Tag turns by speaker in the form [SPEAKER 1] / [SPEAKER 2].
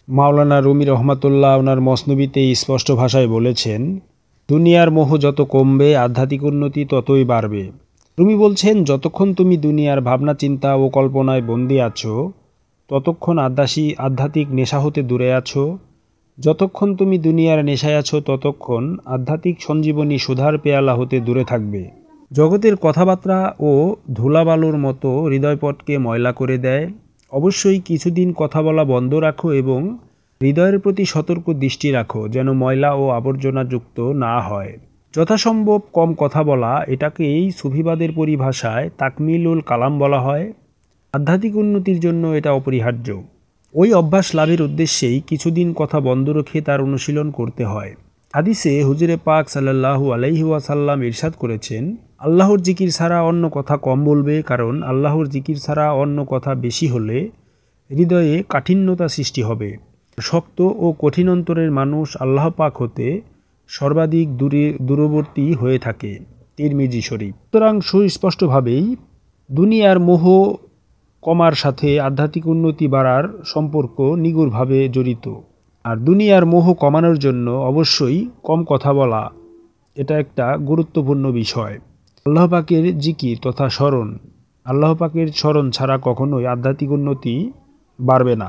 [SPEAKER 1] মাওলানা রুমি রহমাতুল্লাহ ওনার মসনবিতে স্পষ্ট ভাষায় বলেছেন, দুনিয়ার মোহ যত কমবে আধ্যাত্মিক উন্নতি ততই বাড়বে। রুমি বলছেন, যতক্ষণ তুমি দুনিয়ার ভাবনা চিন্তা ও কল্পনায় বন্দী আছো ততক্ষণ আধ্যাত্মিক নেশা হতে দূরে আছো। যতক্ষণ তুমি দুনিয়ার নেশায় আছো ততক্ষণ আধ্যাত্মিক সঞ্জীবনী সুধার পেয়ালা হতে দূরে থাকবে। জগতের কথাবার্তা ও ধুলাবালুর মতো হৃদয়পটকে ময়লা করে দেয়। অবশ্যই কিছুদিন কথা বলা বন্ধ রাখো এবং হৃদয়ের প্রতি সতর্ক দৃষ্টি রাখো যেন ময়লা ও আবর্জনাযুক্ত না হয়। যথাসম্ভব কম কথা বলা, এটাকেই সুফিবাদের পরিভাষায় তাকমিলুল কালাম বলা হয়। আধ্যাত্মিক উন্নতির জন্য এটা অপরিহার্য। ওই অভ্যাস লাভের উদ্দেশ্যেই কিছুদিন কথা বন্ধ রেখে তার অনুশীলন করতে হয়। হাদিসে হুজুরে পাক সাল্লাল্লাহু আলাইহি ওয়াসাল্লাম ইরশাদ করেছেন, আল্লাহর জিকির ছাড়া অন্য কথা কম বলবে, কারণ আল্লাহর জিকির ছাড়া অন্য কথা বেশি হলে হৃদয়ে কাঠিন্যতা সৃষ্টি হবে। শক্ত ও কঠিন অন্তরের মানুষ আল্লাহ পাক হতে সর্বাধিক দূরবর্তী হয়ে থাকে। তিরমিজি শরীফ। সুতরাং সুস্পষ্টভাবেই দুনিয়ার মোহ কমার সাথে আধ্যাত্মিক উন্নতি বাড়ার সম্পর্ক নিগুড়ভাবে জড়িত। আর দুনিয়ার মোহ কমানোর জন্য অবশ্যই কম কথা বলা, এটা একটা গুরুত্বপূর্ণ বিষয়। আল্লাহ পাকের জিকির তথা স্মরণ, আল্লাহ পাকের স্মরণ ছাড়া কখনোই আধ্যাত্মিক উন্নতি বাড়বে না।